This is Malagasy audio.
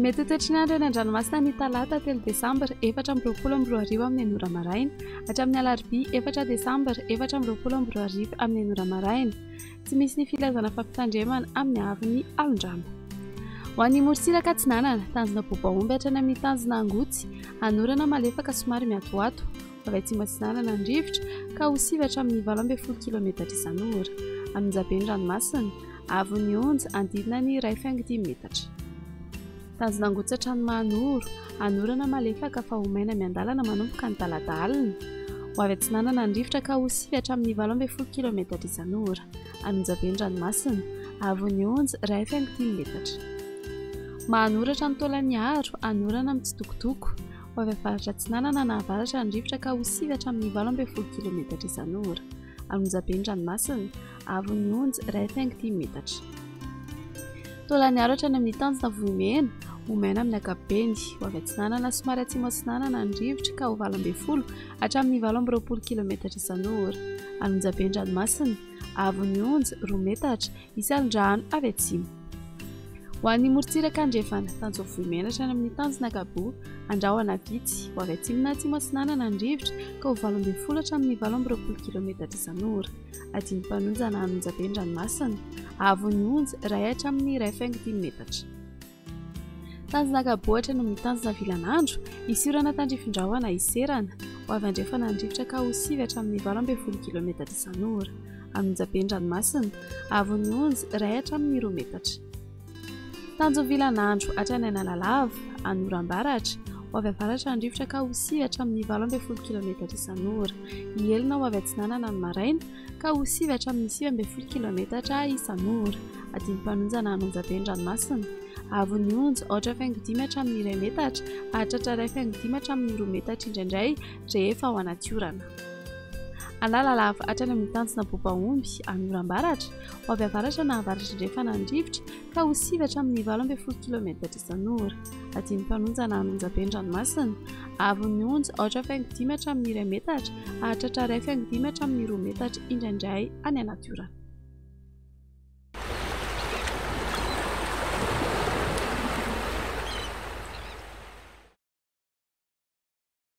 Mety toetr'andro any an-dranomasina ny talata 3 desambra 2024 amin'ny anora maraina hatramin'ny alarobia 4 desambra 2024 amin'ny anora maraina. Tsy misy ny filazana fampitandremana amin'ny havin'ny alondrano. Ho an'ny morontsiraka Atsinanana, tanjona Bobaomby hatrany amin'ny tanjona Angotsy, anorana malefaka somary miatoato, avy atsimo Atsinanana andrivotra ka ho 7 hatramin'ny 12 km izanora. Anonjaben'ny-dranomasina, avon'ny onja andidina ny 1,5 metatra. Tanjona Angotsy hatrany-Mahanoro, anorana malefaka fa ho maina miandalana manomboka ny talata alina. Ho avy Atsinanana andrivotra ka ho 7 hatramin'ny 12 km izanora. Anonjaben'ny-dranomasina, avon'ny onja 1,5 metatra. Mahanoratra ny Taolagnaro, anorana mitsitokotoko. Ho avy avaratra Atsinanana na avaratra andrivotra ka ho 7 hatramin'ny 12 km izanora. Anonjaben'ny-dranomasina, avon'ny onja 1,5 metatra. Taolagnaro hatrany amin'ny tanjona Vohimena, ho maina amin'ny ankapobeny. Ho avy Atsinanana somary atsimo Atsinanana andrivotra ka ho 12 hatramin'ny 12 km izanora. Anonjaben'ny-dranomasina, avon'ny onja 2 metatra, isy alondrano avy atsimo. Ho an'ny morontsiraka andrefana, tanjona Vohimena hatrany amin'ny tanjona Kabo, andrahoana vitsy. Ho avy atsimo na atsimo Atsinanana andrivotra ka ho 12 hatramin'ny 12 km izanora. Adino-panonjana Anonjaben'ny-dranomasina, avon'ny onja 1 hatramin'ny 1,5 metatra. Tanjona Kabo hatrany amin'ny tanjona Vilanandro, isy orana tandrifin-drahona iserana. Ho avy andrefana andrivotra ka ho 7 hatramin'ny 12 km izanora. Anonjaben'ny-dranomasina, avon'ny onja 1 hatramin'ny 2 metatra. Tanjona Vilanandro hatrany Analalava, anoram-baratra. Ho avy avaratra andrivotra ka ho 7 hatramin'ny 12 km izanora. Ielina ho avy Atsinanana ny maraina ka ho 7 hatramin'ny 12 km izanora. Adino-panonjana Anonjaben'ny-dranomasina, avon'ny onja 8,5 hatramin'ny 2 metatra, hahatratra 2,5 hatramin'ny 2 metatra indraindray rehefa ao anaty orana. Analalava hatrany amin'ny tanjona Bobaomby, anoram-baratra. Ho avy avaratra na avaratra andrefana andrivotra ka ho 7 hatramin'ny 12 km izanora. Adino-panonjana Anonjaben'ny-dranomasina, avon'ny onja 8,5 hatramin'ny 2 metatra, hahatratra 2,5 hatramin'ny 2 metatra indraindray any anaty orana.